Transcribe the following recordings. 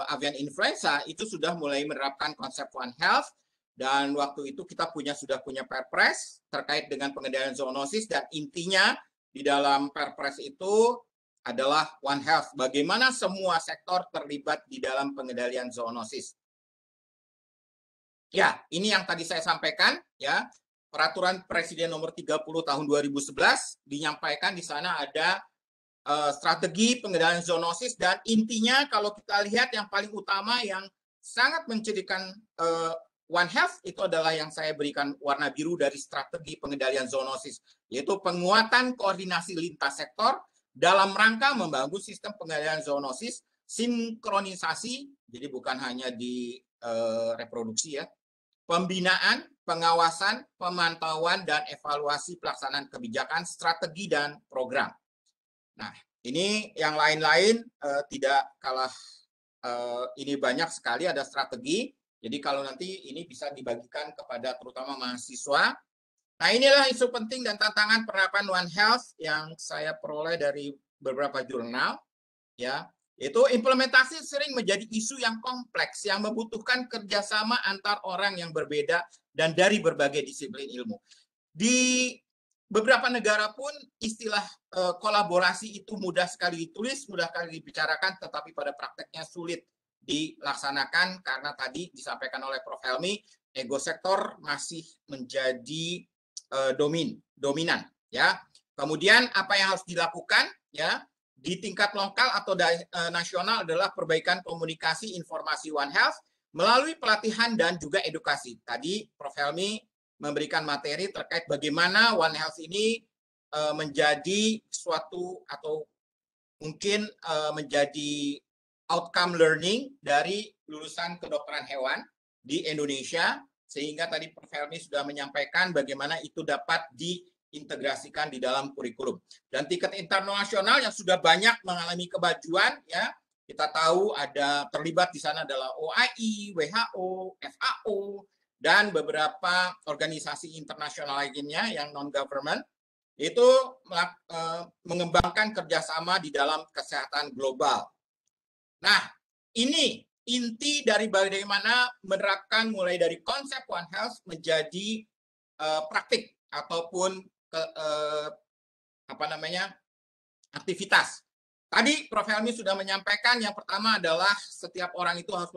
avian influenza itu sudah mulai menerapkan konsep One Health, dan waktu itu kita sudah punya Perpres terkait dengan pengendalian zoonosis, dan intinya di dalam Perpres itu adalah One Health, bagaimana semua sektor terlibat di dalam pengendalian zoonosis. Ya, ini yang tadi saya sampaikan ya. Peraturan Presiden nomor 30 tahun 2011 menyampaikan di sana ada strategi pengendalian zoonosis, dan intinya kalau kita lihat yang paling utama yang sangat mencirikan One Health itu adalah yang saya berikan warna biru dari strategi pengendalian zoonosis, yaitu penguatan koordinasi lintas sektor dalam rangka membangun sistem pengendalian zoonosis, sinkronisasi, jadi bukan hanya di reproduksi ya, pembinaan, pengawasan, pemantauan, dan evaluasi pelaksanaan kebijakan, strategi, dan program. Nah, ini yang lain-lain tidak kalah, ini banyak sekali ada strategi. Jadi kalau nanti ini bisa dibagikan kepada terutama mahasiswa. Nah, inilah isu penting dan tantangan penerapan One Health yang saya peroleh dari beberapa jurnal, ya. Itu implementasi sering menjadi isu yang kompleks yang membutuhkan kerjasama antar orang yang berbeda dan dari berbagai disiplin ilmu. Di beberapa negara pun istilah kolaborasi itu mudah sekali ditulis, mudah sekali dibicarakan, tetapi pada prakteknya sulit dilaksanakan karena tadi disampaikan oleh Prof. Helmi, ego sektor masih menjadi dominan, ya. Kemudian apa yang harus dilakukan, ya? Di tingkat lokal atau nasional adalah perbaikan komunikasi informasi One Health melalui pelatihan dan juga edukasi. Tadi Prof. Helmi memberikan materi terkait bagaimana One Health ini menjadi suatu atau mungkin menjadi outcome learning dari lulusan kedokteran hewan di Indonesia, sehingga tadi Prof. Helmi sudah menyampaikan bagaimana itu dapat diintegrasikan di dalam kurikulum. Dan tingkat internasional yang sudah banyak mengalami kemajuan, ya, kita tahu ada terlibat di sana adalah OIE, WHO, FAO, dan beberapa organisasi internasional lainnya yang non-government, itu mengembangkan kerjasama di dalam kesehatan global. Nah, ini inti dari bagaimana menerapkan mulai dari konsep One Health menjadi praktik ataupun aktivitas. Tadi Prof. Helmi sudah menyampaikan yang pertama adalah setiap orang itu harus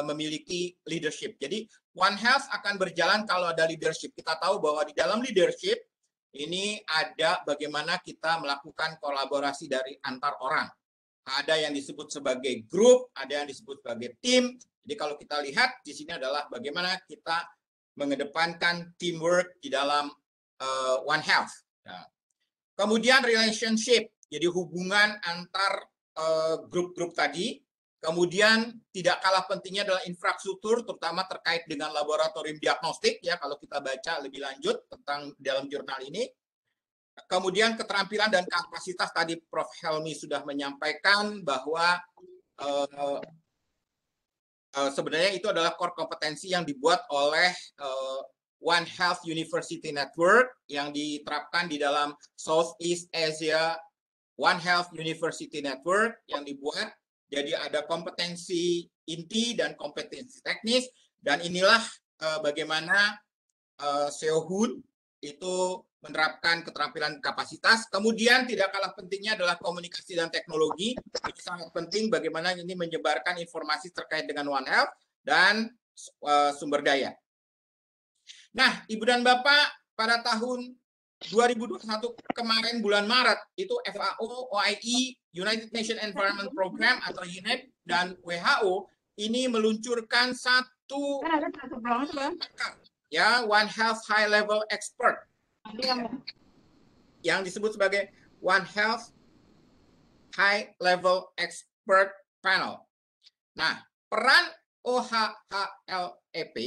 memiliki leadership. Jadi One Health akan berjalan kalau ada leadership. Kita tahu bahwa di dalam leadership ini ada bagaimana kita melakukan kolaborasi dari antar orang. Ada yang disebut sebagai grup, ada yang disebut sebagai tim. Jadi kalau kita lihat di sini adalah bagaimana kita mengedepankan teamwork di dalam One Health. Nah, kemudian relationship, jadi hubungan antar grup-grup tadi. Kemudian tidak kalah pentingnya adalah infrastruktur, terutama terkait dengan laboratorium diagnostik, ya, kalau kita baca lebih lanjut tentang dalam jurnal ini. Kemudian keterampilan dan kapasitas, tadi Prof. Helmi sudah menyampaikan bahwa sebenarnya itu adalah core kompetensi yang dibuat oleh One Health University Network yang diterapkan di dalam Southeast Asia One Health University Network yang dibuat. Jadi ada kompetensi inti dan kompetensi teknis, dan inilah bagaimana Seo-Hoon itu menerapkan keterampilan kapasitas. Kemudian tidak kalah pentingnya adalah komunikasi dan teknologi. Itu sangat penting bagaimana ini menyebarkan informasi terkait dengan One Health dan sumber daya. Nah, Ibu dan Bapak, pada tahun 2021 kemarin bulan Maret itu FAO, OIE, United Nations Environment Program atau UNEP, dan WHO ini meluncurkan satu ya One Health High Level Expert yang disebut sebagai One Health High Level Expert Panel. Nah, peran OHHLEP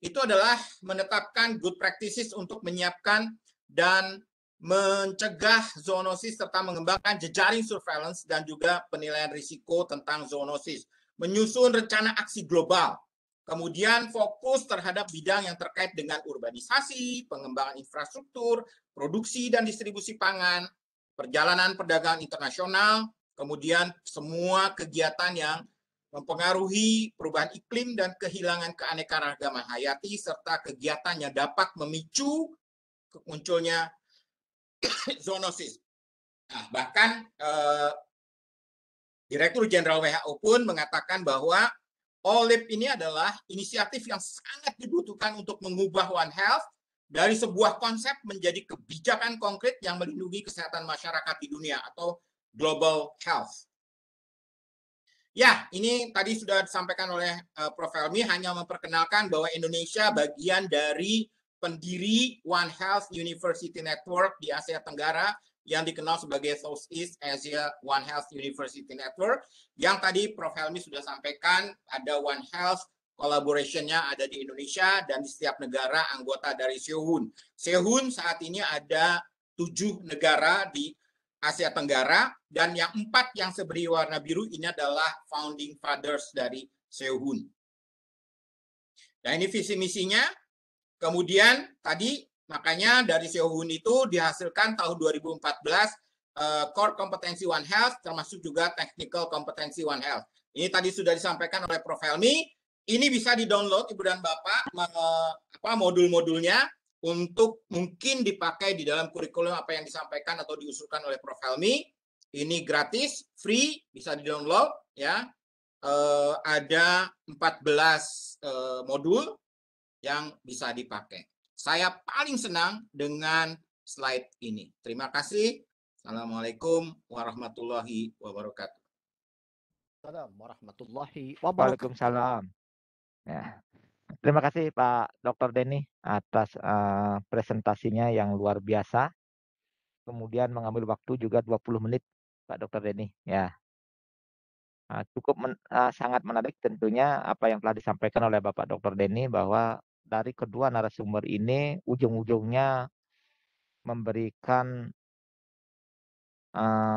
itu adalah menetapkan good practices untuk menyiapkan dan mencegah zoonosis serta mengembangkan jejaring surveillance dan juga penilaian risiko tentang zoonosis, menyusun rencana aksi global, kemudian fokus terhadap bidang yang terkait dengan urbanisasi, pengembangan infrastruktur, produksi dan distribusi pangan, perjalanan perdagangan internasional, kemudian semua kegiatan yang mempengaruhi perubahan iklim dan kehilangan keanekaragaman hayati, serta kegiatannya dapat memicu munculnya zoonosis. Nah, bahkan Direktur Jenderal WHO pun mengatakan bahwa OLIP ini adalah inisiatif yang sangat dibutuhkan untuk mengubah One Health dari sebuah konsep menjadi kebijakan konkret yang melindungi kesehatan masyarakat di dunia atau Global Health. Ya, ini tadi sudah disampaikan oleh Prof. Helmi, hanya memperkenalkan bahwa Indonesia bagian dari pendiri One Health University Network di Asia Tenggara yang dikenal sebagai Southeast Asia One Health University Network, yang tadi Prof. Helmi sudah sampaikan ada One Health collaboration-nya ada di Indonesia dan di setiap negara anggota dari SEOHUN. SEOHUN saat ini ada 7 negara di Asia Tenggara, dan yang 4 yang seberi warna biru ini adalah founding fathers dari SEOHUN. Nah, ini visi misinya. Kemudian tadi makanya dari SEOHUN itu dihasilkan tahun 2014 core kompetensi One Health, termasuk juga technical kompetensi One Health. Ini tadi sudah disampaikan oleh Prof. Helmi. Ini bisa di-download Ibu dan Bapak modul-modulnya untuk mungkin dipakai di dalam kurikulum apa yang disampaikan atau diusulkan oleh Prof. Helmi. Ini gratis, free, bisa di-download ya. Ada 14 modul yang bisa dipakai. Saya paling senang dengan slide ini. Terima kasih. Assalamualaikum warahmatullahi wabarakatuh. Assalamualaikum warahmatullahi wabarakatuh. Waalaikumsalam. Ya. Terima kasih Pak Dr. Denny atas presentasinya yang luar biasa. Kemudian mengambil waktu juga 20 menit Pak Dr. Denny. Ya. Cukup sangat menarik tentunya apa yang telah disampaikan oleh Bapak Dr. Denny, bahwa dari kedua narasumber ini ujung-ujungnya memberikan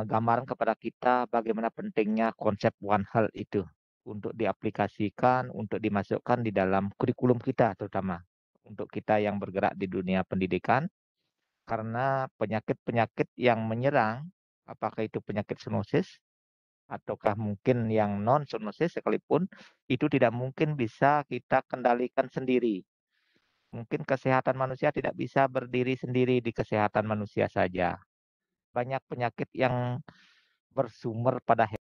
gambaran kepada kita bagaimana pentingnya konsep One Health itu untuk diaplikasikan, untuk dimasukkan di dalam kurikulum kita, terutama untuk kita yang bergerak di dunia pendidikan, karena penyakit-penyakit yang menyerang, apakah itu penyakit zoonosis ataukah mungkin yang non zoonosis sekalipun, itu tidak mungkin bisa kita kendalikan sendiri. Mungkin kesehatan manusia tidak bisa berdiri sendiri di kesehatan manusia saja. Banyak penyakit yang bersumber pada